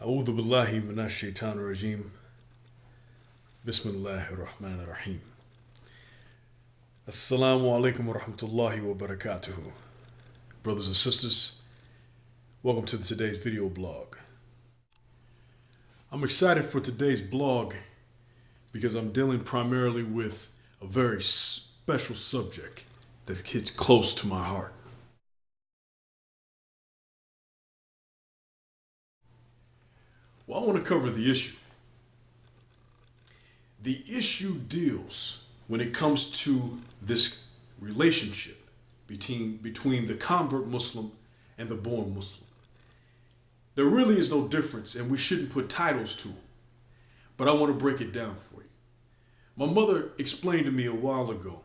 أعوذ بالله من الشيطان الرجيم. بسم الله الرحمن الرحيم. Assalamu alaikum wa rahmatullahi wa barakatuhu. Brothers and sisters, welcome to today's video blog. I'm excited for today's blog because I'm dealing primarily with a very special subject that hits close to my heart. Well, I want to cover the issue. The issue deals when it comes to this relationship between the convert Muslim and the born Muslim. There really is no difference, and we shouldn't put titles to it. But I want to break it down for you. My mother explained to me a while ago.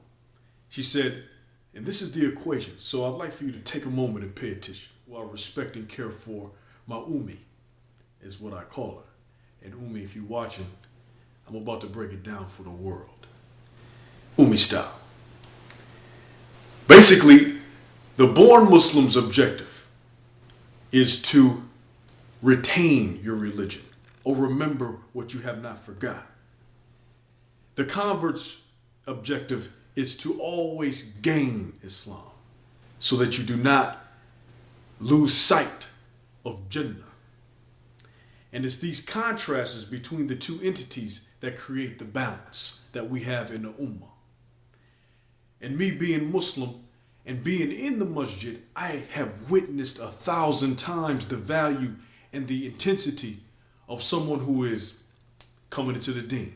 She said, and this is the equation, so I'd like for you to take a moment and pay attention while respect and care for my Umi, is what I call her. And Umi, if you're watching, I'm about to break it down for the world. Umi style. Basically, the born Muslim's objective is to retain your religion or remember what you have not forgot. The convert's objective is to always gain Islam so that you do not lose sight of Jannah. And it's these contrasts between the two entities that create the balance that we have in the Ummah. And me being Muslim and being in the masjid, I have witnessed 1,000 times the value and the intensity of someone who is coming into the deen.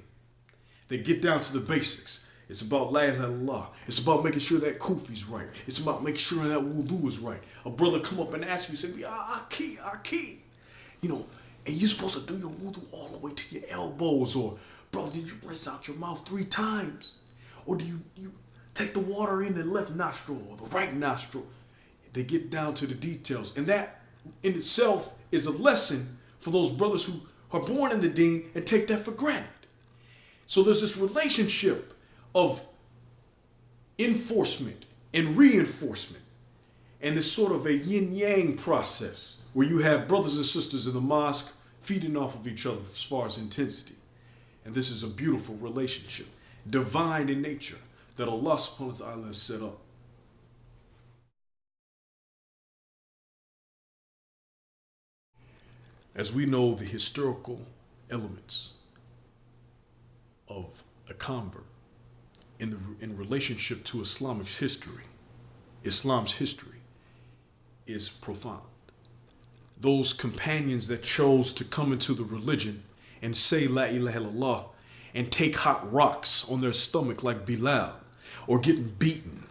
They get down to the basics. It's about la ilaha illallah. It's about making sure that kufi's right. It's about making sure that wudu is right. A brother come up and ask you, say, Aki. You know, and you're supposed to do your wudu all the way to your elbows. Or, brother, did you rinse out your mouth 3 times? Or do you take the water in the left nostril or the right nostril? They get down to the details. And that in itself is a lesson for those brothers who are born in the deen and take that for granted. So there's this relationship of enforcement and reinforcement. And it's sort of a yin-yang process where you have brothers and sisters in the mosque feeding off of each other as far as intensity. And this is a beautiful relationship, divine in nature, that Allah subhanahu wa ta'ala has set up. As we know, the historical elements of a convert in relationship to Islam's history is profound. Those companions that chose to come into the religion and say La ilaha illallah and take hot rocks on their stomach like Bilal, or getting beaten,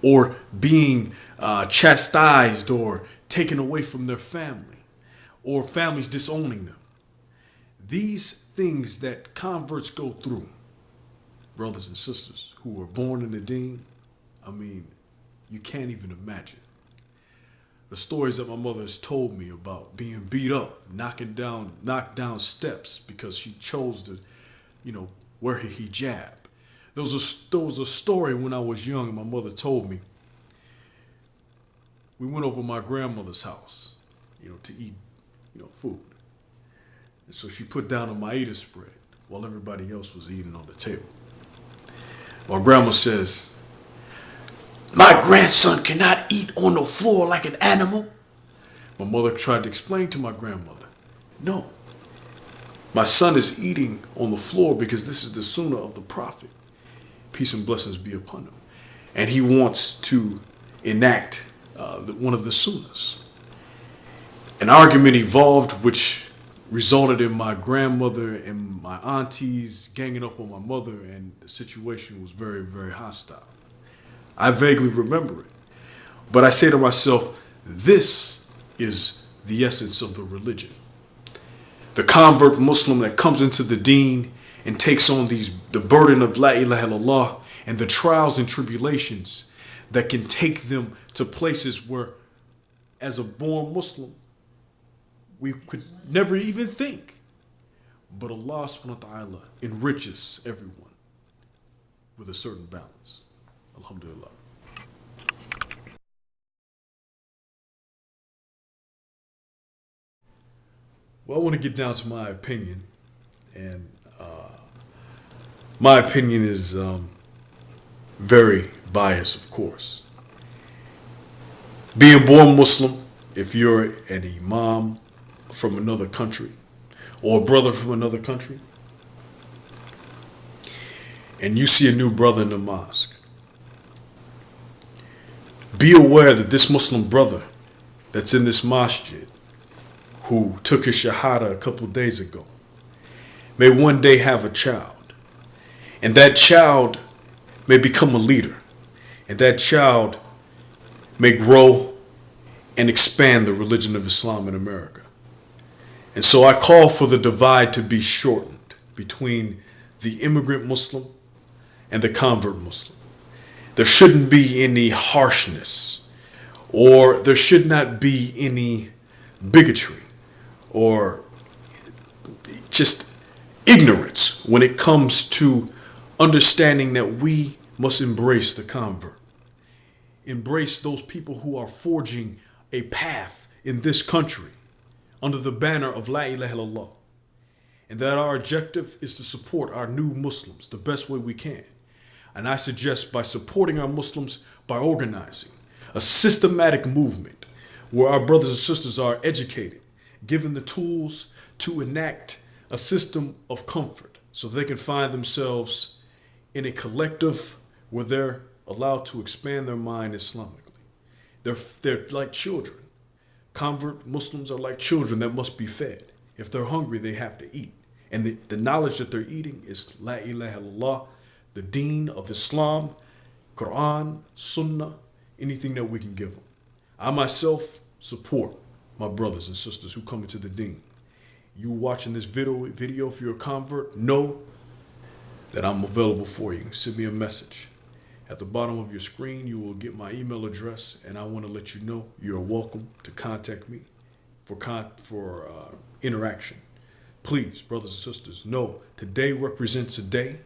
or being chastised or taken away from their family, or families disowning them. These things that converts go through, brothers and sisters who were born in the deen, I mean, you can't even imagine. The stories that my mother has told me about being beat up, knocked down steps because she chose to, wear her hijab. There was a story when I was young and my mother told me. We went over my grandmother's house, to eat, food. And so she put down a maida spread while everybody else was eating on the table. My grandma says, "My grandson cannot eat on the floor like an animal." My mother tried to explain to my grandmother, "No, my son is eating on the floor because this is the sunnah of the Prophet. Peace and blessings be upon him. And he wants to enact one of the sunnahs." An argument evolved which resulted in my grandmother and my aunties ganging up on my mother, and the situation was very, very hostile. I vaguely remember it. But I say to myself, this is the essence of the religion. The convert Muslim that comes into the deen and takes on the burden of La ilaha illallah and the trials and tribulations that can take them to places where, as a born Muslim, we could never even think. But Allah subhanahu wa ta'ala enriches everyone with a certain balance. Alhamdulillah. Well, I want to get down to my opinion, and my opinion is very biased, of course. Being born Muslim, if you're an imam from another country or a brother from another country, and you see a new brother in the mosque, be aware that this Muslim brother that's in this masjid, who took his shahada a couple of days ago, may one day have a child. And that child may become a leader. And that child may grow and expand the religion of Islam in America. And so I call for the divide to be shortened between the immigrant Muslim and the convert Muslim. There shouldn't be any harshness, or there should not be any bigotry or just ignorance when it comes to understanding that we must embrace the convert. Embrace those people who are forging a path in this country under the banner of La ilaha illallah. And that our objective is to support our new Muslims the best way we can. And I suggest by supporting our Muslims by organizing a systematic movement where our brothers and sisters are educated, given the tools to enact a system of comfort so they can find themselves in a collective where they're allowed to expand their mind Islamically. They're like children. Convert Muslims are like children that must be fed. If they're hungry, they have to eat. And the knowledge that they're eating is La ilaha illallah, the deen of Islam, Quran, Sunnah, anything that we can give them. I myself support my brothers and sisters who come into the deen. You watching this video, if you're a convert, know that I'm available for you. Send me a message. At the bottom of your screen, you will get my email address, and I want to let you know you're welcome to contact me for interaction. Please, brothers and sisters, know today represents a day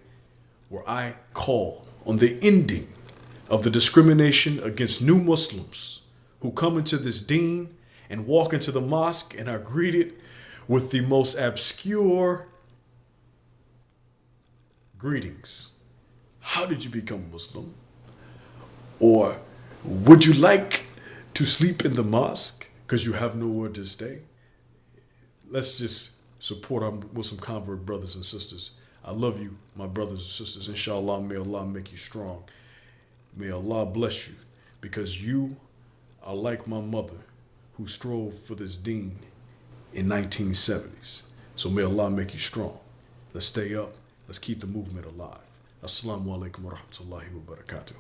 where I call on the ending of the discrimination against new Muslims who come into this deen and walk into the mosque and are greeted with the most obscure greetings. How did you become Muslim? Or would you like to sleep in the mosque because you have nowhere to stay? Let's just support our Muslim convert brothers and sisters. I love you, my brothers and sisters. Inshallah, may Allah make you strong. May Allah bless you, because you are like my mother who strove for this deen in 1970s. So may Allah make you strong. Let's stay up. Let's keep the movement alive. Assalamu alaikum wa rahmatullahi wa barakatuh.